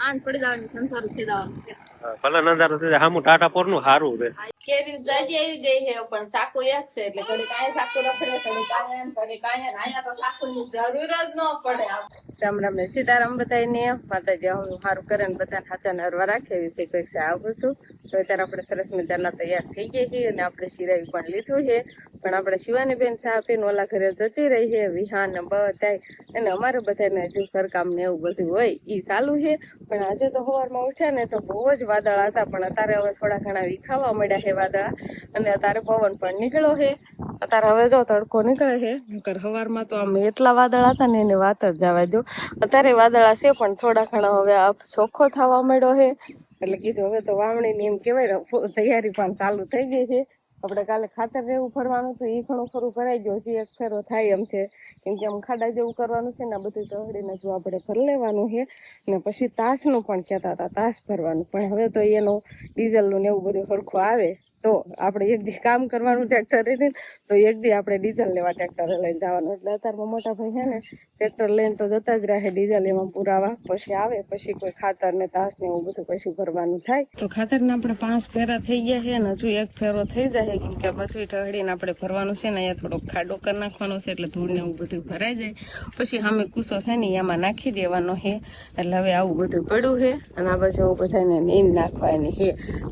આન પડી જવાની સંસાર થઈ જવાનું ભલે નજારો થઈ જાય સામું ટાટા પોર નું સારું રે કેરી જાજી આવી ગઈ છે પણ સાકુ એક છે એટલે ઘડી કાંઈ સાકુ રખડે ઘડી કાંઈ ઘડી કાંઈ અહીંયા તો સાકુની જરૂર જ ન પડે. રામ રામ ને સીતારામ બધાને માતાજી હું સારું કરે ને બધાને હાચાને હરવા રાખે એવી શીખવેક્ષા આવું છું. તો અત્યારે આપણે સરસ મજાના તૈયાર થઈ ગયા છીએ અને આપણે શિરાવી પણ લીધું છે. પણ આપણે શિવાની બેન ચા પીને ઓલા ઘરે જતી રહી છે વિહાન ને બધાય અને અમારે બધાને હજુ ઘરકામ ને એવું બધું હોય એ ચાલુ છે. પણ આજે તો સવારમાં ઉઠ્યા ને તો બહુ જ વાદળ હતા પણ અત્યારે હવે થોડા ઘણા વિખાવા મળ્યા છે વાદળા અને અત્યારે પવન પણ નીકળ્યો છે. અત્યારે હવે જો તડકો નીકળે છે નકર સવારમાં તો આમ એટલા વાદળ હતા ને એની વાત જ જવા દો. અત્યારે વાદળા છે પણ થોડા ઘણા હવે ચોખ્ખો થવા મળ્યો છે એટલે કીધું હવે તો વાવણીની એમ કહેવાય ને તૈયારી પણ ચાલુ થઈ ગઈ છે. આપણે કાલે ખાતર જેવું ભરવાનું છે એ ઘણું ખરું ભરાઈ ગયું હજી એક ફેરો થાય એમ છે કેમ કે આમ ખાડા જેવું કરવાનું છે ને બધું તોડીને જો આપણે ભરી લેવાનું છે. ને પછી તાસનું પણ કહેતા હતા તાસ ભરવાનું પણ હવે તો એનું ડીઝલનું ને એવું બધું સરખું આવે તો આપણે એક દી કામ કરવાનું ટ્રેક્ટર ને તો એક દી આપણે ડીઝલ લેવા ટ્રેક્ટર લઈને જવાનું એટલે અત્યારમાં મોટા ભાઈ છે ને ટ્રેક્ટર લઈને તો જતા જ રહે ડીઝલ એમાં પુરાવા પછી આવે પછી કોઈ ખાતર ને તાસ ને એવું બધું પછી ભરવાનું થાય. તો ખાતરના આપણે 5 ફેરા થઈ ગયા છે ને હજુ એક ફેરો થઈ જાય કેમ કે બધું ઢળીને આપણે ભરવાનું છે ને અહીંયા થોડોક ખાડો કરી નાખવાનો છે એટલે ધૂળ ને એવું બધું ભરાઈ જાય પછી સામે કૂસો છે ને એમાં નાખી દેવાનો છે એટલે હવે આવું બધું પડ્યું છે અને આ બાજુ બધાને નીંદ નાખવાની છે.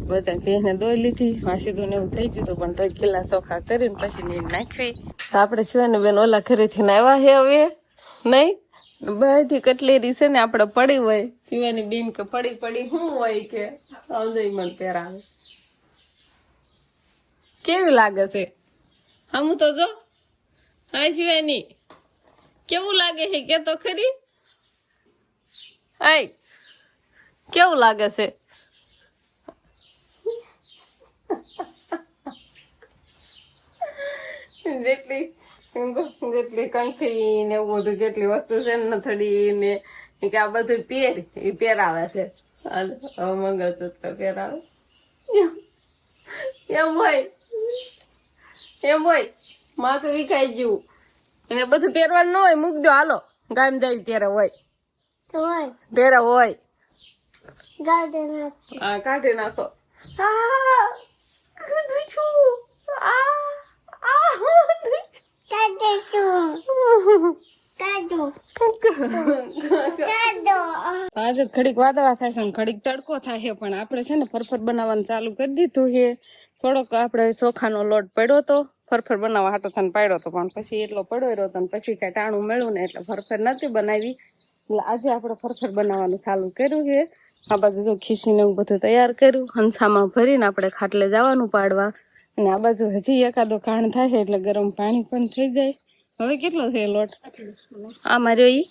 બધા ભેંસને દોઈ લીધી વાસીદું ને એવું થઈ ગયું પણ તો કિલ્લા ચોખા કરીને પછી નીંદ નાખવી. તો આપણે શિવાની બેન ઓલા ઘરેથી આવ્યા છે હવે નહીં બધી કટલેરી છે ને આપણે પડી હોય શિવાની બેન કે પડી પડી શું હોય કે સમજાય મને પહેરાવે કેવી લાગે છે આમ તો જો હા શિવાની કેવું લાગે છે કે તો ખરી આય કેવું લાગે છે જેટલી કંખી ને એવું બધું જેટલી વસ્તુ છે ને નથડી ને કે આ બધું પહેરાવે છે મંગળસૂત્ર પહેરાવે એમ હોય માથું વિખાઈ ગયું અને બધું પહેરવાનું ન હોય મૂક દો હાલો ગામ જાય ત્યારે હોય ત્યારે હોય હા કાઢી નાખો આજે ઘડીક વાદળા થાય છે ઘડીક તડકો થાય છે પણ આપણે છે ને ફરફર બનાવવાનું ચાલુ કરી દીધું છે. થોડોક આપણે ચોખાનો લોટ પડ્યો તો ફરફર બનાવવા હાટો થઈને પાડ્યો હતો પણ પછી એટલો પડ્યો રહ્યો હતો પછી કઈ ટાણું મળ્યું ને એટલે ફરફર નથી બનાવી એટલે આજે આપણે ફરફર બનાવવાનું ચાલુ કર્યું છે. આ બાજુ જો ખીસીને એવું બધું તૈયાર કર્યું હંસામાં ભરીને આપણે ખાટલે જવાનું પાડવા અને આ બાજુ હજી એકાદો કાણ થાય એટલે ગરમ પાણી પણ થઈ જાય. હવે કેટલો છે લોટ આ માર્યો ઈ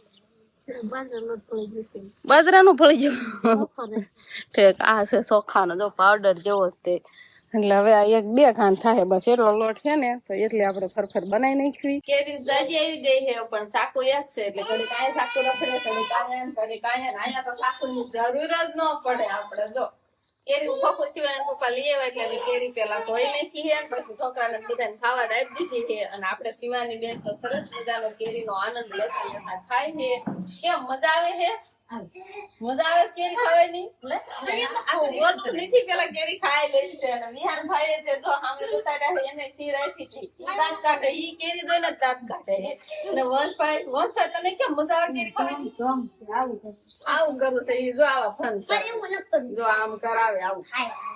બાજરાનું ફળી ગયું ઠીક આ છે ચોખાનો જો પાવડર જેવો જ તે એટલે હવે આ 1-2 ખાંડ થાય બસ એટલો લોટ છે ને તો એટલે આપણે ફરફર બનાવી નાખવી. કેરી જાજી આવી ગઈ છે પણ સાકુ એક છે એટલે ઘડી કાંઈ સાકુ રખડે ઘડી કાંઈ અહીંયા તો સાકુની જરૂર જ ન પડે. આપણે જો કેરી ખોખો સિવાય પપ્પા લઈ આવ્યા એટલે અમે કેરી પેલા ધોઈ નાખી છે પછી છોકરાને બધાને ખાવા આપી દીધી છે અને આપણે શિવાની બેન તો સરસ મજાનો કેરીનો આનંદ લેતા લેતા ખાય છે. કેમ મજા આવે છે મજા આવે કેરી ખાવાની નથી પેલા કેરી ખાઈ લઈ છે અને વિહાન ભાઈ તે જો સામે ઉતાર્યા છે એને સી રાખી છે દાંત કાઢે ઈ કેરી જોઈને દાંત કાઢે છે અને વંશભાઈ તને કેમ મજા આવે કેરી ખાવાની આવું કરું છે ઈ જો આવા ફન જો આમ કરાવે આવું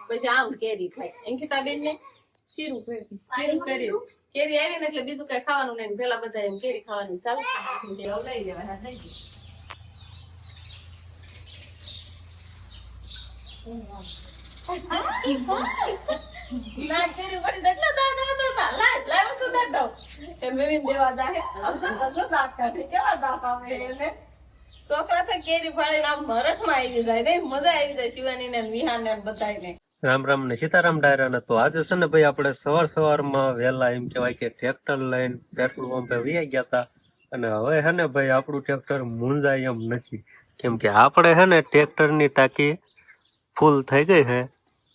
પછી આમ કેરી ખાય અંકિતા બેન ને શીરું કરી કેરી આવી ને એટલે બીજું કઈ ખાવાનું નહીં પેલા બધા એમ કેરી ખાવાની ચાલુ લઈ લેવા છોકરા તો કેરી ફાડીને આમ મરખમાં આવી જાય ને મજા આવી જાય શિવાની ને વિહાન ને બધાને. રામ રામ ને સીતારામ ડાયરા ને તો આજે છે ને ભાઈ આપણે સવારમાં વહેલા એમ કેવાય કે ટ્રેક્ટર લઈને પેટ્રોલ પંપે વહી ગયા હતા અને હવે છે ને ભાઈ આપણું ટ્રેક્ટર મૂંઝાય એમ નથી કેમ કે આપણે છે ને ટ્રેક્ટર ની ટાંકી ફૂલ થઈ ગઈ છે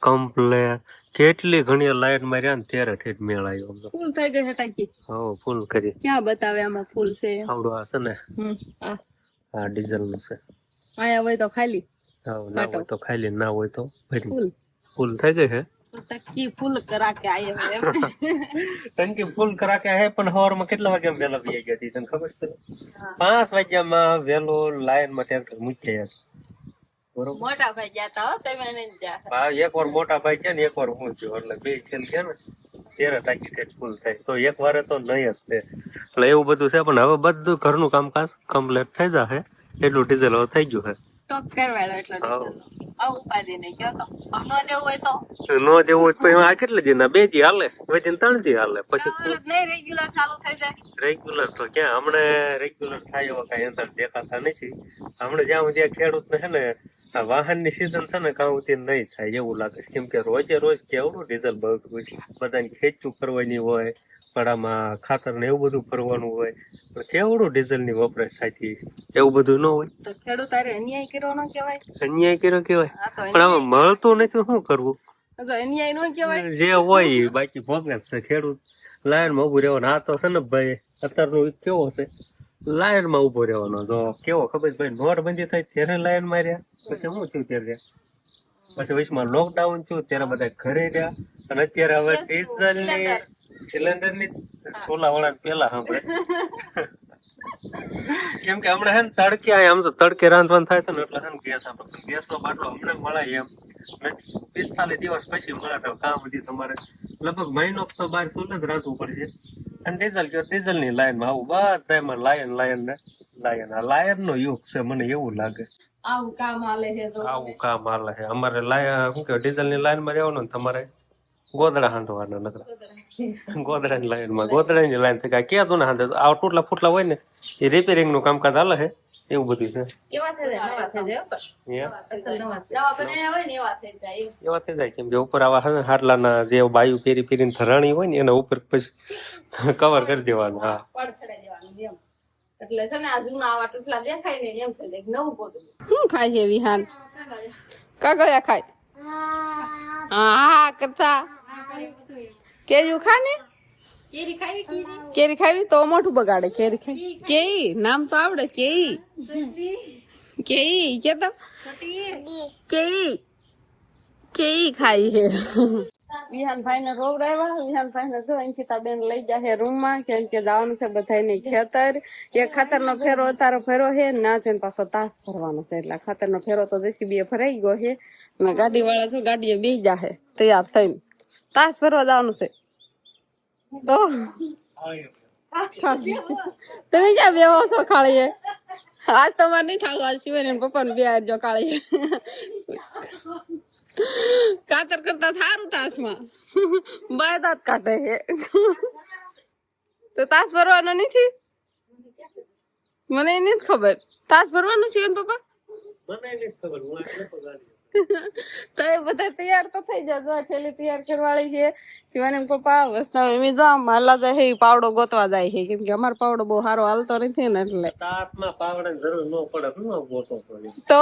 કમ્પ્લેટ. કેટલી ઘણી લાઈન માર્યા ને ત્યારે ઠેઠ મેળ આવ્યો. ફૂલ થઈ ગઈ છે ટાંકી હા ફૂલ કરી ક્યાં બતાવે આમાં ફૂલ છે આવડું આ છે ને આ ડીઝલ નું છે આયા હોય તો ખાલી હા ના હોય તો ખાલી, ના હોય તો ભરી. ફૂલ ફૂલ થઈ ગઈ હે टंकी फुल करा के आए हुए हैं ટંકી ફૂલ કરા કે હે, પણ સવારમાં કેટલા વાગ્યા વહેલા વી ગયા હતી તને ખબર છે? 5 વાગ્યામાં વેલો લાઈન માં ટ્રેક્ટર મૂકી ગયા. બરોબર. मोटा भाई जाता हो तो मैंने जा હા, એક વાર મોટા ભાઈ છે ને એક વાર હું છું, એટલે બે ખેલ છે ને ત્યારે ટાંકી ઠેઠ ફૂલ થાય, તો એક વારે તો નહીં જ તે. એટલે એવું બધું છે, પણ હવે બધું ઘરનું કામકાજ કમ્પ્લીટ થઈ જશે, એટલું ડીઝલ હવે થઈ ગયું છે. टॉप करवाड़ो એટલે આવ ઉપાડી ને કયો તો આમ નો દેવું હોય તો નો દેવું હોય તો પછી આ કેટલા દિન 2 દી હાલે, પછી 3 દી હાલે, પછી આવરત નહીં રેગ્યુલર ચાલુ થઈ જાય. રેગ્યુલર તો ક્યાં હમણે રેગ્યુલર થાય એવા કઈ અંતર દેખાતા નથી. હમણે જ્યાં સુધી ખેડૂત ને છે ને આ વાહનની સીઝન છે ને કાં સુધી નહીં થાય એવું લાગે છે. કેમ કે રોજે રોજ કેવડું ડીઝલ બળતું હોય, બધાને ખેંચું કરવાની હોય, પડામાં ખાતર ને એવું બધું ભરવાનું હોય, પણ કેવડું ડીઝલ ની વપરાશ થતી છે, એવું બધું ન હોય તો ખેડૂત આરે અન્યાય કર્યો ન કહેવાય. અન્યાય કર્યો કેવાય, આ તો પણ આમાં મળતું નથી, શું કરવું? તો અન્યાય ન કહેવાય. જે હોય ઈ બાકી ભોગવે છે ખેડૂત. લાઈન માં ઉભું રહેવાનું. આ તો છે ને ભાઈ અત્યારનું કેવો છે, લાઈન માં ઉભો રહેવાનો. જો કેવો ખબર ભાઈ, નોટબંધી થઈ ત્યારે લાઈન માં રહ્યા, પછી શું થયું ત્યારે, પછી વચમાં લોકડાઉન થયું ત્યારે બધા ઘરે રહ્યા, અને અત્યારે હવે ડીઝલ ની સિલિન્ડર ની સોલા વાળા પેલા સાંભળે. કેમ કે હમણાં હે ને તડકે આમ તો તડકે રાંધવાનું થાય છે ને, એટલે હે ને ગેસ આપણે ગેસ નો બાટલો હમણાં મળે એમ નથી. 45 દિવસ પછી મળે તો કામ સુધી તમારે લગભગ મહિનો તો બહાર સુલે જ રાંધવું પડશે. અને ડીઝલ કયો ડીઝલ ની લાઈન માં આવું બધામાં લાયન ને લાયન. આ લાયન નો યુગ છે મને એવું લાગે. આવું કામ હાલે છે તો આવું કામ હાલે છે. અમારે લાયન શું કે ડીઝલ ની લાઈન માં રહેવાનું ને તમારે ગોદડા હાંધવાના નકરા. ગોદડા ની લાઈન માં ગોદડા ની લાઈન થી ક્યાં તું ના હાંધે, આ તૂટલા ફૂટલા હોય ને એ રિપેરિંગ નું કામકાજ હાલે છે, એવું બધું છે. કેવા થઈ જાય, નવા થઈ જાય અસલ નવા બનાવ્યા હોય ને એવા થઈ જાય. એવા થઈ જાય. કેમ કે ઉપર આવા હે ને હાટલાના જે બાયુ પેરી પેરીને ધરાણી હોય ને એના ઉપર પછી કવર કરી દેવાનું. હા, પડ ચડાઈ દેવાનું એમ. એટલે છે ને આ જૂના આવા ટૂટલા દેખાય ને એમ થઈ જાય નવું પોતું. શું ખાય છે વિહાન? કાગળિયા ખાય. હા કરતા કેરી ખાને, કેરી ખાવી તો મોઢું બગાડે. કેરી ખાઈ કેઈ નામ તો આવડે. કેઈ કેઈ કે તો કેઈ કેઈ ખાઈ છે. વિહાન ભાઈ ને રોવડાવ્યા. વિહાન ભાઈ ને જો અંકિતા બેન લઈ જાય રૂમ માં, કેમ કે જવાનું છે બધાને ખેતર. એક ખાતર નો ફેરો તારો ફેરો છે ના છે, પાછો તાસ ભરવાનો છે, એટલે ખાતર નો ફેરો તો જેસીબી ભરાઈ ગયો છે. અને ગાડી વાળા છો ગાડીએ બેસી જાહે તૈયાર થઈને, તાસ ભરવા જવાનું છે. તો તમે ક્યાં બેહો છો ખાળીએ? આજ તમારે નહીં થાવ, આજ શિવાય પપ્પા ને બે જો ખાળીએ. કાતર કરતા થારું તાસમાં બે દાંત કાઢે છે. તો તાસ ભરવાનો નથી? મને નથી ખબર. તાસ ભરવાનું છે ને પપ્પા? તો એ બધા તૈયાર તો થઈ જાય. જો થેલી તૈયાર કરવાળી છે. શિવાની પપ્પા વસના એમ જામ હાલા જાય છે, પાવડો ગોતવા જાય છે, કેમ કે અમારો પાવડો બહુ સારો હાલતો નથી ને, એટલે તાપમાં પાવડાની જરૂર ન પડે. શું ગોતો તો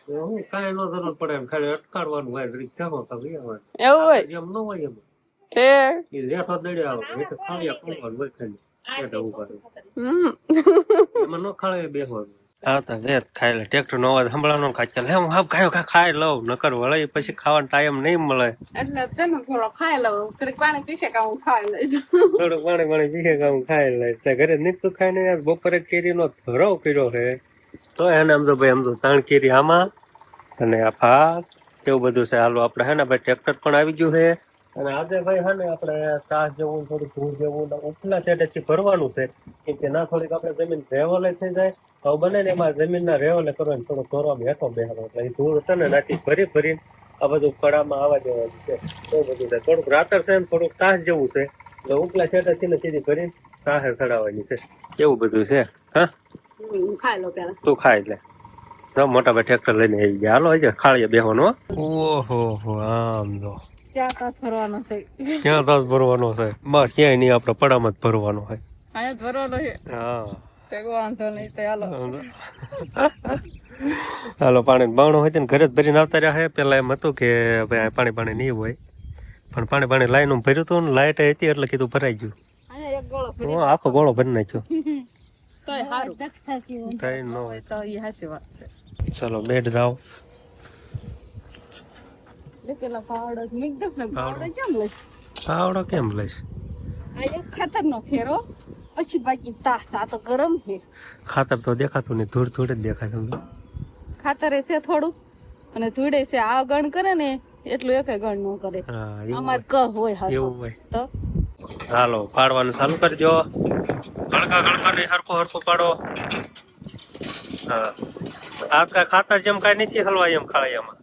હું કાંઈ ન જરૂર પડે, ખાલી અટકાડવાનું હોય. એવું હોય એમ ન હોય. એમ એ રેઠો દડે આવે એટલે ખાળિયા પડવાનું હોય. ખાલી એમાં ન ખાળે બેસવાનું. આવતા વેત ખાઈ લે. ટ્રેક્ટર નો અવાજ સંભળાવાનો ખાઈ લે. હું હાવ ખાઈ લઉં, નકર વળે પછી ખાવાનો ટાઈમ નહીં મળે. એટલે ચલો થોડો ખાઈ લઉં, થોડીક પાણી પીશે કે હું ખાઈ લઈશ. થોડું પાણી પીશે કે હું ખાઈ લઈશ. ઘરે નીકળું ખાઈને યાર બપોરે કેરી નો ધરો કર્યો છે, તો એને આમ તો ભાઈ આમ તો 3 કેરી આમાં અને આ ભાગ એવું બધું છે. હાલો આપડે હે ને ભાઈ ટ્રેક્ટર પણ આવી ગયું છે, અને આજે ભાઈ હે ને આપણે તાસ જેવું થોડું ધૂળ જેવું ઉપલા છેટેથી ભરવાનું છે, કેમ કે ના થોડીક આપણે જમીન રેવલે થઈ જાય. હવે બને ને એમાં જમીનના રેવલે કરવાની થોડું ધોરવામાં હેઠો બેસવાનો, એટલે એ ધૂળ છે ને નાથી ભરીને આ બધું કડામાં આવવા દેવાનું છે. એવું બધું છે. થોડુંક રાતર છે ને થોડુંક તાસ જેવું છે, એટલે ઉપલા છેટેથી ને સીધી ભરીને તાહે ચડાવવાની છે. એવું બધું છે. હા ખાઈ લો પેલા. તું ખાઈ લે. તો મોટા ભાઈ ટ્રેક્ટર લઈને આવી ગયા. હાલો હજી ખાળીએ બેસવાનું. ઓહો આમ જો ક્યાં તાસ ભરવાનો છે? ક્યાં તાસ ભરવાનો છે? બસ ક્યાંય નહીં, આપણે પડામાં જ ભરવાનો હોય. અહીંયા જ ભરવાનો છે. હા વાંધો નહીં. તો હાલો હાલો. પાણી બાવણું હોય ને ઘરે જ ભરીને આવતા રહ્યા છે. પેલા એમ હતું કે ભાઈ પાણી નહીં હોય, પણ પાણી લાઈન ભર્યું હતું ને લાઈટ હતી એટલે કીધું ભરાઈ ગયું. આખો ગોળો ભરી નાખ્યો. ચાલો બેઠ જાઓ. પેલા પાવડો મીક દો ને પાવડો કેમ લઈશ પાવડો કેમ લઈશ આ એક ખાતરનો ફેરો પછી બાકી તાસ આ તો ગરમ છે ખાતર તો દેખાતું નહીં ધૂળ ધૂળ જ દેખાય છે ખાતર છે થોડું અને ધૂળે છે આ ગણ કરે ને એટલું એક ગણ ન કરે અમાર ક હોય હા એવું હોય તો હાલો પાડવાનું ચાલુ કરજો ગળકા ગળકા ને હરખો હરખો પાડો હા આ કા ખાતર જેમ કાંઈ નથી હલવાય એમ ખાળિયામાં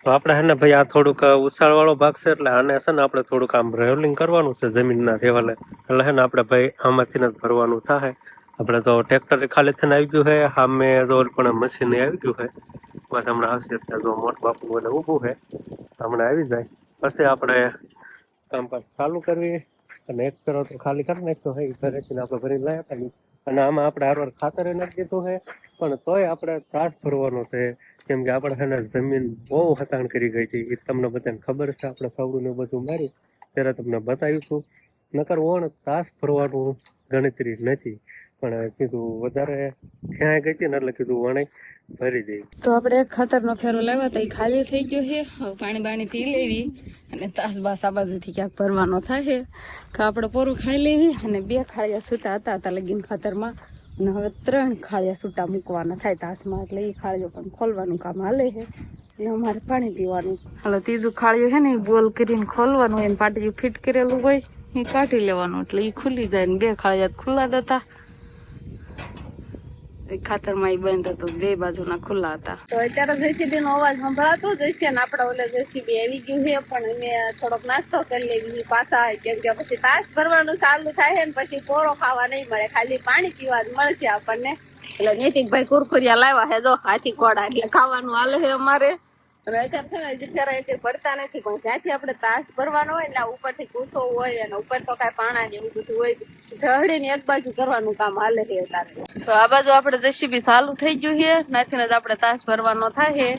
તો આપણે હે ને ભાઈ આ થોડુંક ઉછાળ વાળો ભાગ છે એટલે આને છે ને આપણે થોડુંક આમ રેવલિંગ કરવાનું છે જમીનના લેવલે એટલે હે ને આપણે ભાઈ આમાંથી જ ભરવાનું થાય આપણે તો ટ્રેક્ટર ખાલી થઈને આવી ગયું છે સામે તો પણ મશીન આવી ગયું છે બસ હમણાં આવશે એટલે જો મોટ બાપુ બધે ઊભું છે હમણાં આવી જાય પછી આપણે કામકાજ ચાલુ કરવી અને એક કરો તો ખાલી કરી નાખ્યો છે એ ઘરેથી આપણે ભરી લઈ આપવાની અને આમાં આપણે હારવાર ખાતર નાખી દીધું છે પણ તોય આપણે ત્રાસ ભરવાનો છે કેમ કે આપણે છે ને જમીન બહુ હતાણ કરી ગઈ હતી એ તમને બધાને ખબર છે આપણે સવડું ને બધું માર્યું ત્યારે તમને બતાવ્યું હતું નકર ઓણ ત્રાસ ભરવાનું ગણતરી નથી પણ કીધું વધારે ક્યાંય ગઈ હતી ને એટલે કીધું વણે ભરી દઈ તો આપણે ખાતરનો ફેરો લાવ્યા તો એ ખાલી થઈ ગયો છે હવે પાણી બાણી પી લેવી અને તાસ બાસ આ બાજુથી ક્યાંક ભરવાનો થાય કે આપણે પોરું ખાઈ લેવી અને 2 ખાળિયા છૂટા હતા લગીન ખાતરમાં અને હવે 3 ખાળિયા છૂટા મૂકવાના થાય તાસમાં એટલે એ ખાળિયો પણ ખોલવાનું કામ હાલે છે અને અમારે પાણી પીવાનું હાલો ત્રીજું ખાળિયું છે ને એ બોલ કરીને ખોલવાનું એને પાટિયું ફિટ કરેલું હોય એ કાઢી લેવાનું એટલે એ ખુલી જાય ને 2 ખાળિયા ખુલ્લા જ હતા ખાતરમાં એ બંધ હતું 2 બાજુના ખુલ્લા હતા તો અત્યારે જેસીબી નો અવાજ સંભળાતો જ હશે ને આપડે ઓલે જેસીબી આવી ગયું છે પણ અમે થોડોક નાસ્તો કરી લેવી પાછા કેમ કે પછી તાસ ભરવાનું ચાલુ થાય ને પછી પોરો ખાવા નહીં મળે ખાલી પાણી પીવા જ મળશે આપણને એટલે નૈતિકભાઈ કુરકુરિયા લાવ્યા છે જો હાથી કોડા એટલે ખાવાનું હાલે છે અમારે અને અત્યારે છે ને હજી ફેરા એટલે ભરતા નથી પણ જ્યાંથી આપણે તાસ ભરવાનો હોય એટલે ઉપરથી કૂસો હોય અને ઉપર તો કાંઈ પાણા ને એવું બધું હોય ઢળીને એક બાજુ કરવાનું કામ હાલે છે અત્યારે તો આ બાજુ આપણે જેસીબી ચાલુ થઈ ગયું છે નાથી જ આપણે તાસ ભરવાનો થાય છે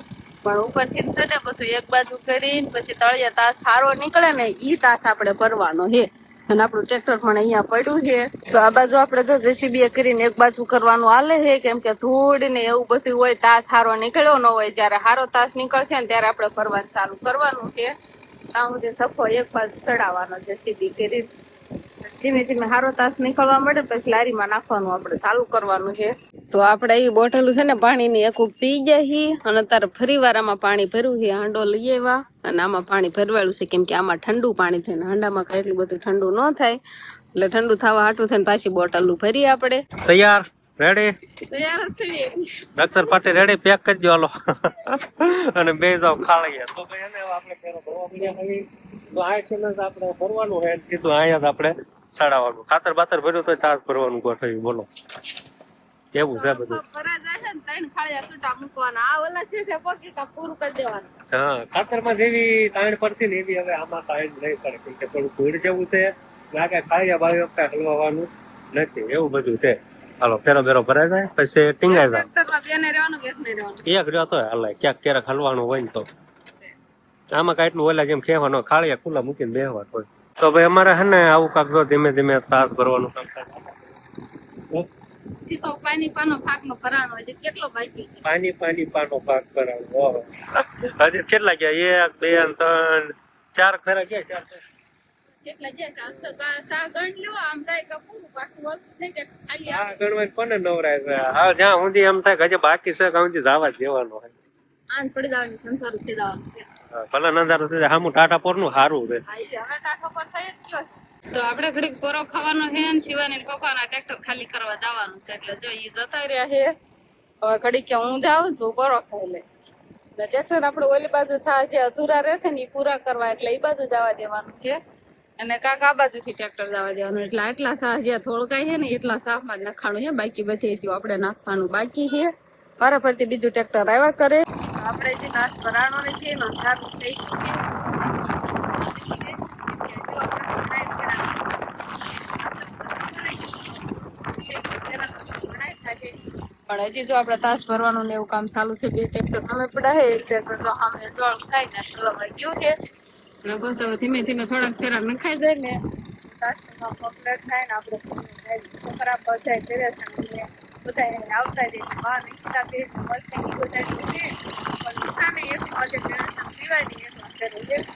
પણ ઉપરથી છે ને બધું એક બાજુ કરીને પછી તળિયે તાસ હારો નીકળે ને ઈ તાસ આપણે ભરવાનો છે અને આપણું ટ્રેક્ટર પણ અહીંયા પડ્યું છે તો આ બાજુ આપણે જો જેસીબી કરીને એક બાજુ કરવાનું હાલે છે કેમ કે ધૂળ ને એવું બધું હોય તાસ હારો નીકળ્યો ન હોય જયારે હારો તાસ નીકળશે ને ત્યારે આપણે ભરવાનું ચાલુ કરવાનું છે ત્યાં સુધી સફો એક બાજુ ચડાવવાનો જેસીબી કરી ધીમે ધીમે હારો તાસ નીકળવા મળે પછી લારીમાં નાખવાનું આપણે ચાલુ કરવાનું છે તો આપણે એ બોટલું છે ને પાણીની એક પી જાય અને અત્યારે ફરી વાર આમાં પાણી ભર્યું છે હાંડો લઈ આવ્યા અને આમાં પાણી ભરવાયું છે કેમ કે આમાં ઠંડુ પાણી થાય ને હાંડામાં કઈ એટલું બધું ઠંડુ ન થાય એટલે ઠંડુ થવા હાટું થઈને પાછી બોટલું ભરીએ આપણે તૈયાર રેડી તૈયાર છે ડોક્ટર પાટી રેડી પેક કરજો હાલો અને બે જાવ ખાળીએ તો ભાઈ એને આપણે ફેરો ભરવા મળ્યા તો આ છે ને આપણે ભરવાનું હે કીધું અહીંયા જ આપણે સડાવવાનું ખાતર બાતર ભર્યું તો તાસ ભરવાનું ગોઠવ્યું બોલો કેવું છે બધું ભરા જાય છે ને 3 ખાળિયા છૂટા મૂકવાના આ ઓલા છે પોકી કા પૂરું કરી દેવાનું હા ખાતરમાં જેવી તાણ પડતી ને એવી હવે આમાં તાણ નહીં પડે કેમ કે થોડું ધૂળ જેવું છે લાગે ખાળિયા બાળીઓ કઈ હલવાનું નથી એવું બધું છે હાલો ફેરો બેરો ભરાઈ જાય પછી ટીંગાઈ જાય બેને રહેવાનું કે એક નહીં રહેવાનું એક રહ્યો તો હાલે ક્યાંક ક્યારેક હલવાનું હોય ને તો આમાં કઈ એટલું ઓલા જેમ ખેવાનું ખાળિયા ખુલ્લા મૂકીને બેહવાનું હોય તો ભાઈ અમારે હે ને આવું કાંક ધીમે ધીમે તાસ ભરવાનું કામ થાય તો પાણી પાનો ભાગનો ભરાણો હજી કેટલો બાકી છે પાણી પાનો ભાગ ભરાણો ઓહો હજી કેટલા ગયા 1 2 3 4 ફેરા ગયા 4 કેટલા ગયા સા ગણ લેવો આમ થાય કે પૂરું પાછું વળતું નહીં કે ખાલી આ ગણવાય કોને નવરાય છે હા જ્યાં સુધી એમ થાય કે હજી બાકી છે ત્યાં સુધી જવા જ દેવાનો હોય આન પડી જવાની સંસારું થઈ જવાનું છે ભલે નંદારું થઈ જાય સામું ટાટા નું સારું છે હવે ટાટો પર થઈ જ ગયો તો આપણે ઘડીક પોરો ખાવાનો છે ને શિવાની પપ્પાના ટ્રેક્ટર ખાલી કરવા જવાનું છે એટલે જો ઈ જતા રહ્યા છે હવે ઘડીક કે હું જાઉં તો પોરો ખાઈ લે ટ્રેક્ટર આપણે ઓલી બાજુ સા જે અધૂરા રહેશે ને એ પૂરા કરવા એટલે એ બાજુ જવા દેવાનું છે અને કાક આ બાજુથી ટ્રેક્ટર જવા દેવાનું એટલે આટલા સાહ જ્યાં થોડકાય છે ને એટલા સાહમાં જ નાખવાનું છે બાકી બધે હજી આપણે નાખવાનું બાકી છે મારા પરથી બીજું ટ્રેક્ટર આવ્યા કરે આપણે જે નાશ ભરાણો નથી એનો અંધારું થઈ પણ હજી જો આપણે તાસ ભરવાનું ને એવું કામ ચાલુ છે 2 ટ્રેક્ટર સામે પડ્યા છે એક ટ્રેક્ટર તો સામે જળ થાય ને ચલાવવા ગયું છે અને બસ હવે ધીમે ધીમે થોડાક ફેરા નખાઈ જાય ને તાસમાં કમ્પ્લીટ થાય ને આપણે છોકરા બધા કરે છે બધા આવતા રહે બહાર નીકળતા મસ્ત બધા છે પણ સામે એક મજે સિવાય નહીં કરે છે